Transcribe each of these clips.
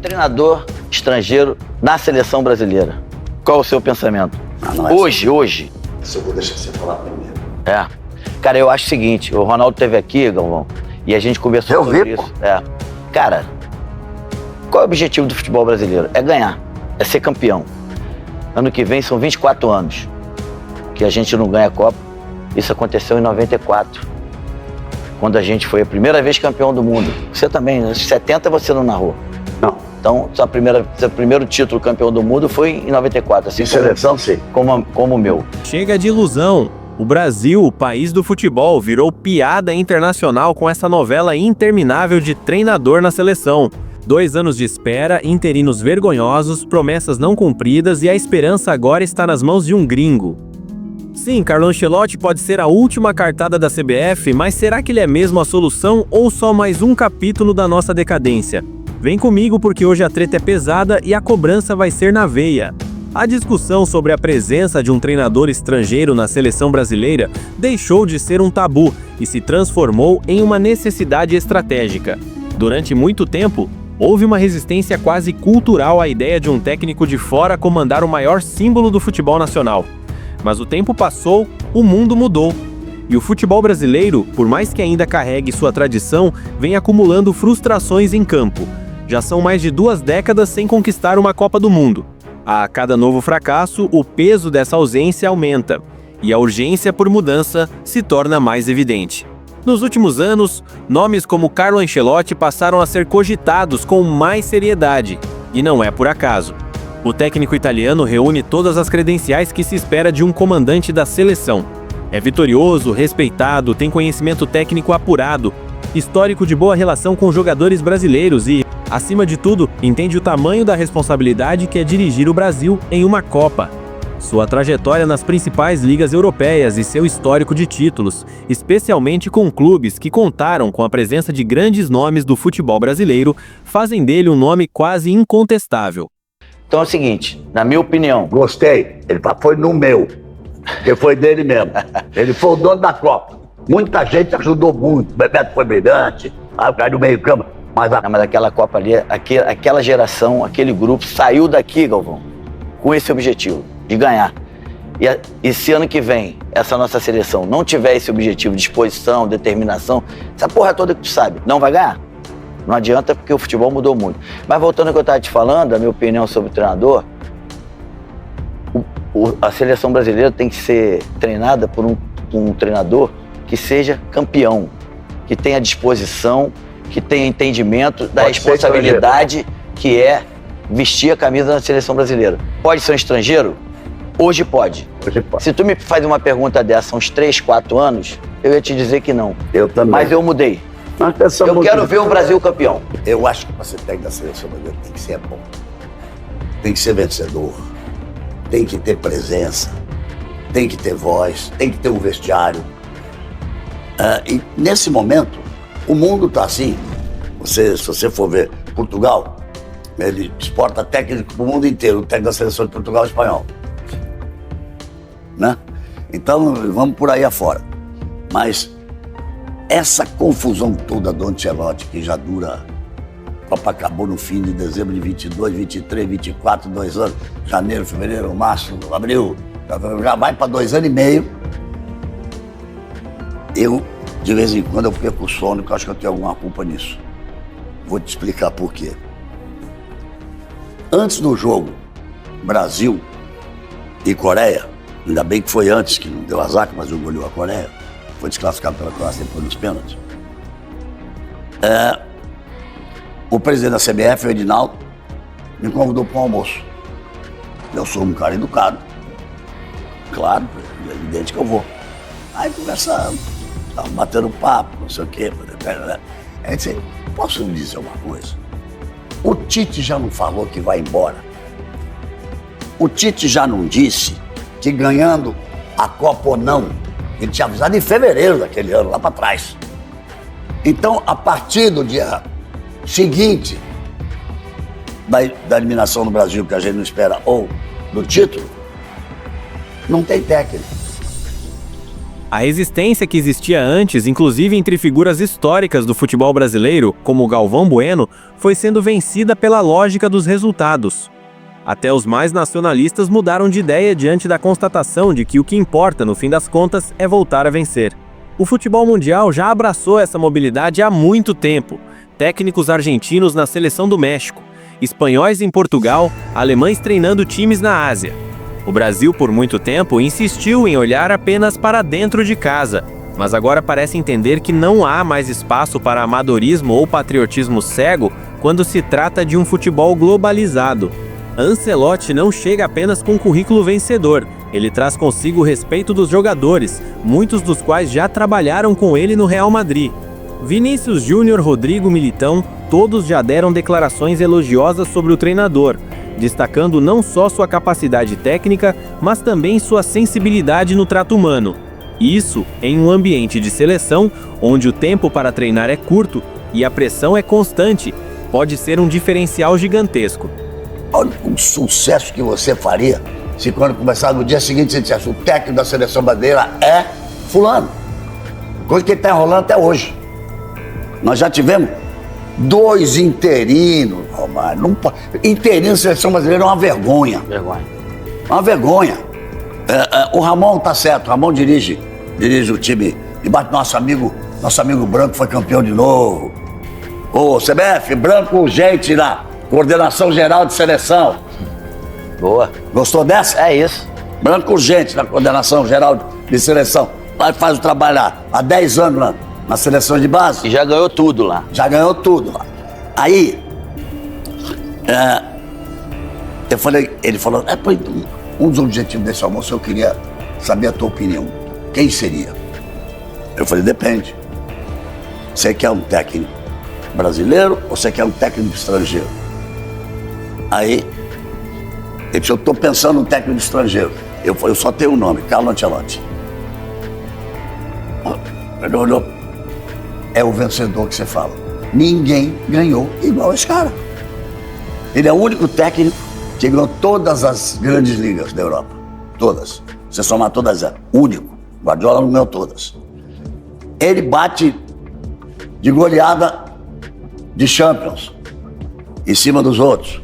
treinador estrangeiro na seleção brasileira. Qual o seu pensamento? Hoje. Se eu vou deixar você falar primeiro. Cara, eu acho o seguinte, o Ronaldo esteve aqui, Galvão, e a gente conversou sobre isso. Cara, qual é o objetivo do futebol brasileiro? É ganhar, é ser campeão. Ano que vem são 24 anos que a gente não ganha a Copa. Isso aconteceu em 94, quando a gente foi a primeira vez campeão do mundo. Você também, nos 70 você não narrou. Não. Então, seu primeiro título campeão do mundo foi em 94. Assim, de seleção, sim. Como o meu. Chega de ilusão. O Brasil, o país do futebol, virou piada internacional com essa novela interminável de treinador na seleção. 2 anos de espera, interinos vergonhosos, promessas não cumpridas e a esperança agora está nas mãos de um gringo. Sim, Carlo Ancelotti pode ser a última cartada da CBF, mas será que ele é mesmo a solução ou só mais um capítulo da nossa decadência? Vem comigo porque hoje a treta é pesada e a cobrança vai ser na veia. A discussão sobre a presença de um treinador estrangeiro na seleção brasileira deixou de ser um tabu e se transformou em uma necessidade estratégica. Durante muito tempo, houve uma resistência quase cultural à ideia de um técnico de fora comandar o maior símbolo do futebol nacional. Mas o tempo passou, o mundo mudou. E o futebol brasileiro, por mais que ainda carregue sua tradição, vem acumulando frustrações em campo. Já são mais de 2 décadas sem conquistar uma Copa do Mundo. A cada novo fracasso, o peso dessa ausência aumenta. E a urgência por mudança se torna mais evidente. Nos últimos anos, nomes como Carlo Ancelotti passaram a ser cogitados com mais seriedade. E não é por acaso. O técnico italiano reúne todas as credenciais que se espera de um comandante da seleção. É vitorioso, respeitado, tem conhecimento técnico apurado, histórico de boa relação com jogadores brasileiros e, acima de tudo, entende o tamanho da responsabilidade que é dirigir o Brasil em uma Copa. Sua trajetória nas principais ligas europeias e seu histórico de títulos, especialmente com clubes que contaram com a presença de grandes nomes do futebol brasileiro, fazem dele um nome quase incontestável. Então é o seguinte, na minha opinião... Gostei, ele foi no meu, porque foi dele mesmo. Ele foi o dono da Copa. Muita gente ajudou muito, o Bebeto foi brilhante, aí o cara do meio campo. Mas aquela Copa ali, aquela geração, aquele grupo saiu daqui, Galvão, com esse objetivo, de ganhar. E se ano que vem essa nossa seleção não tiver esse objetivo, disposição, determinação, essa porra toda que tu sabe, não vai ganhar. Não adianta porque o futebol mudou muito. Mas voltando ao que eu estava te falando, a minha opinião sobre o treinador, a seleção brasileira tem que ser treinada por um treinador que seja campeão, que tenha disposição, que tenha entendimento da responsabilidade que é vestir a camisa da seleção brasileira. Pode ser um estrangeiro? Hoje pode. Se tu me faz uma pergunta dessa há uns 3, 4 anos, eu ia te dizer que não. Eu também. Mas eu mudei. Eu quero ver o Brasil campeão. Eu acho que você técnico da seleção brasileira tem que ser bom. Tem que ser vencedor. Tem que ter presença. Tem que ter voz. Tem que ter um vestiário. E nesse momento, o mundo está assim. Se você for ver Portugal, ele exporta técnico para o mundo inteiro. O técnico da seleção de Portugal é espanhol. Né? Então, vamos por aí afora. Mas essa confusão toda do Ancelotti, que já dura... A Copa acabou no fim de dezembro de 22, 23, 24, 2 anos. Janeiro, fevereiro, março, abril. Já vai para 2 anos e meio. Eu, de vez em quando, eu perco o sono, porque eu acho que eu tenho alguma culpa nisso. Vou te explicar por quê. Antes do jogo Brasil e Coreia, ainda bem que foi antes, que não deu azar, que o Brasil goleou a Coreia, foi desclassificado pela Croácia depois dos pênaltis. O presidente da CBF, o Edinaldo, me convidou para um almoço. Eu sou um cara educado, claro, é evidente que eu vou. Aí conversamos, estávamos batendo papo, não sei o quê. Aí disse, posso lhe dizer uma coisa? O Tite já não falou que vai embora. O Tite já não disse que ganhando a Copa ou não, ele tinha avisado em fevereiro daquele ano, lá para trás. Então, a partir do dia seguinte da eliminação do Brasil, que a gente não espera, ou do título, não tem técnico. A resistência que existia antes, inclusive entre figuras históricas do futebol brasileiro, como Galvão Bueno, foi sendo vencida pela lógica dos resultados. Até os mais nacionalistas mudaram de ideia diante da constatação de que o que importa, no fim das contas, é voltar a vencer. O futebol mundial já abraçou essa mobilidade há muito tempo. Técnicos argentinos na seleção do México, espanhóis em Portugal, alemães treinando times na Ásia. O Brasil, por muito tempo, insistiu em olhar apenas para dentro de casa, mas agora parece entender que não há mais espaço para amadorismo ou patriotismo cego quando se trata de um futebol globalizado. Ancelotti não chega apenas com um currículo vencedor, ele traz consigo o respeito dos jogadores, muitos dos quais já trabalharam com ele no Real Madrid. Vinícius Júnior, Rodrigo, Militão, todos já deram declarações elogiosas sobre o treinador, destacando não só sua capacidade técnica, mas também sua sensibilidade no trato humano. Isso em um ambiente de seleção, onde o tempo para treinar é curto e a pressão é constante, pode ser um diferencial gigantesco. Olha o sucesso que você faria se quando começar no dia seguinte você dissesse: o técnico da seleção brasileira é fulano. Coisa que ele está enrolando até hoje. Nós já tivemos 2 interinos, Romário. Interino da seleção brasileira é uma vergonha. Vergonha. Uma vergonha. O Ramon tá certo, o Ramon dirige o time. Debaixo do nosso amigo Branco foi campeão de novo. Ô, CBF, Branco, gente lá. Coordenação Geral de Seleção. Boa. Gostou dessa? É isso. Branco urgente na Coordenação Geral de Seleção. Lá faz o trabalho lá, há 10 anos lá, na seleção de base. E já ganhou tudo lá. Já ganhou tudo lá. Aí, ele falou, um dos objetivos desse almoço eu queria saber a tua opinião. Quem seria? Eu falei, depende. Você quer um técnico brasileiro ou você quer um técnico estrangeiro? Aí, ele disse, eu estou pensando num técnico estrangeiro. Eu falei, eu só tenho um nome, Carlo Ancelotti. Ele olhou, é o vencedor que você fala. Ninguém ganhou igual esse cara. Ele é o único técnico que ganhou todas as grandes ligas da Europa. Todas. Você somar todas elas. Único. Guardiola não ganhou todas. Ele bate de goleada de Champions em cima dos outros.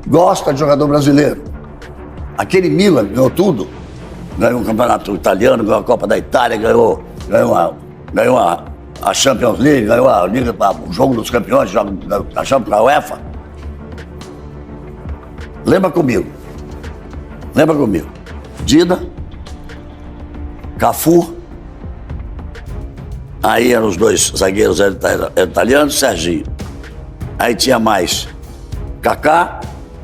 Gosta de jogador brasileiro. Aquele Milan ganhou tudo. Ganhou um campeonato italiano, ganhou a Copa da Itália, ganhou a Champions League, ganhou a Liga, o jogo dos campeões, a Champions da UEFA. Lembra comigo. Dida, Cafu, aí eram os 2 zagueiros italianos, Serginho. Aí tinha mais Kaká,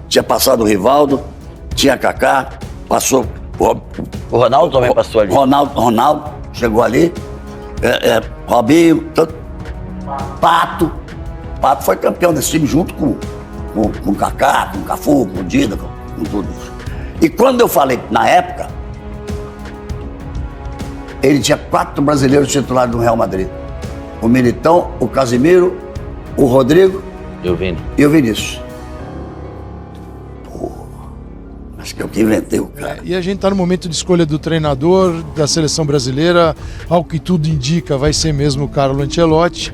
tinha passado o Rivaldo, tinha Kaká, passou O Ronaldo também passou ali. Ronaldo chegou ali, Robinho, Pato foi campeão desse time junto com Kaká, com Cafu, com Dida, com tudo isso. E quando eu falei, na época, ele tinha 4 brasileiros titulares do Real Madrid. O Militão, o Casimiro, o Rodrigo E o Vini. e o Vinícius. Acho que é o que inventei o cara. E a gente está no momento de escolha do treinador da seleção brasileira, ao que tudo indica vai ser mesmo o Carlo Ancelotti.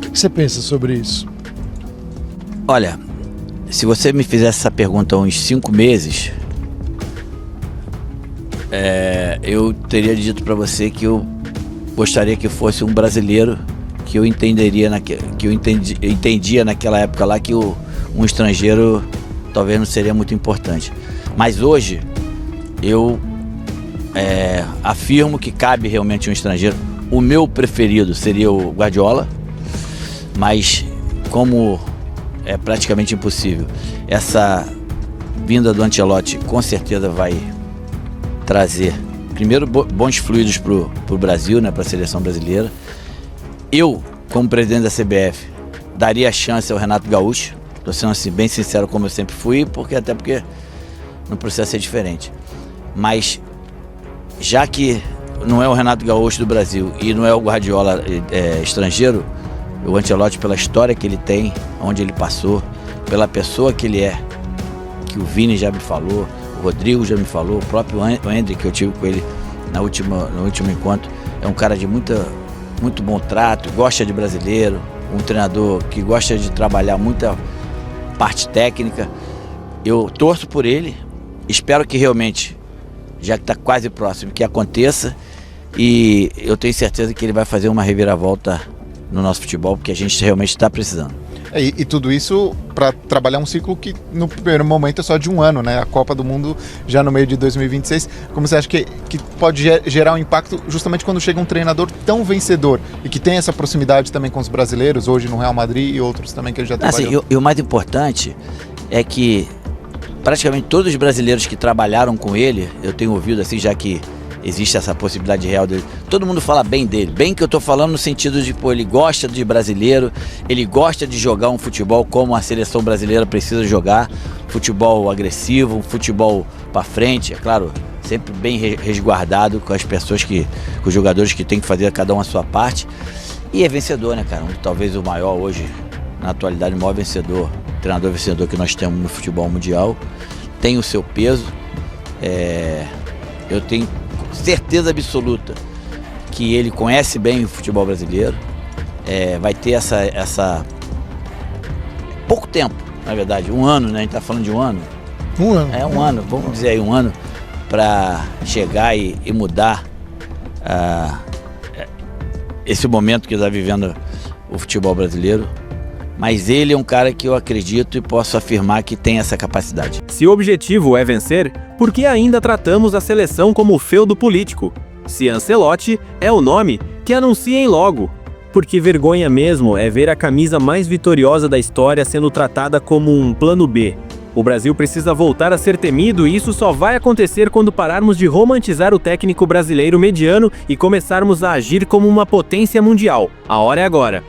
O que você pensa sobre isso? Olha, se você me fizesse essa pergunta há uns 5 meses, eu teria dito para você que eu gostaria que fosse um brasileiro, que eu entenderia, que eu entendia naquela época lá que um estrangeiro talvez não seria muito importante. Mas hoje, eu afirmo que cabe realmente um estrangeiro. O meu preferido seria o Guardiola, mas como é praticamente impossível, essa vinda do Ancelotti com certeza vai trazer, primeiro, bons fluidos para o Brasil, né, para a seleção brasileira. Eu, como presidente da CBF, daria chance ao Renato Gaúcho. Estou sendo assim, bem sincero, como eu sempre fui, até porque no processo é diferente. Mas, já que não é o Renato Gaúcho do Brasil e não é o Guardiola estrangeiro, o Ancelotti, pela história que ele tem, onde ele passou, pela pessoa que ele é, que o Vini já me falou, o Rodrigo já me falou, o próprio André, que eu tive com ele no último encontro, é um cara de muito bom trato, gosta de brasileiro, um treinador que gosta de trabalhar muita parte técnica. Eu torço por ele, espero que realmente, já que está quase próximo, que aconteça, e eu tenho certeza que ele vai fazer uma reviravolta no nosso futebol, porque a gente realmente está precisando. E tudo isso para trabalhar um ciclo que no primeiro momento é só de um ano, né? A Copa do Mundo já no meio de 2026. Como você acha que pode gerar um impacto justamente quando chega um treinador tão vencedor e que tem essa proximidade também com os brasileiros, hoje no Real Madrid e outros também que ele já trabalhou? Assim, e o mais importante é que praticamente todos os brasileiros que trabalharam com ele, eu tenho ouvido assim, já que existe essa possibilidade real dele, todo mundo fala bem dele, bem que eu tô falando no sentido de, pô, ele gosta de brasileiro, ele gosta de jogar um futebol como a seleção brasileira precisa jogar, futebol agressivo, um futebol para frente, é claro, sempre bem resguardado com as pessoas com os jogadores que tem que fazer cada um a sua parte, e é vencedor, né, cara, talvez o maior hoje, na atualidade, o maior vencedor, treinador vencedor que nós temos no futebol mundial, tem o seu peso, eu tenho certeza absoluta que ele conhece bem o futebol brasileiro, vai ter essa pouco tempo, na verdade, um ano, né? A gente tá falando de um ano. Um ano. Um ano, vamos dizer aí, um ano para chegar e mudar esse momento que está vivendo o futebol brasileiro. Mas ele é um cara que eu acredito e posso afirmar que tem essa capacidade. Se o objetivo é vencer, por que ainda tratamos a seleção como feudo político? Se Ancelotti é o nome, que anunciem logo. Porque vergonha mesmo é ver a camisa mais vitoriosa da história sendo tratada como um plano B. O Brasil precisa voltar a ser temido e isso só vai acontecer quando pararmos de romantizar o técnico brasileiro mediano e começarmos a agir como uma potência mundial. A hora é agora.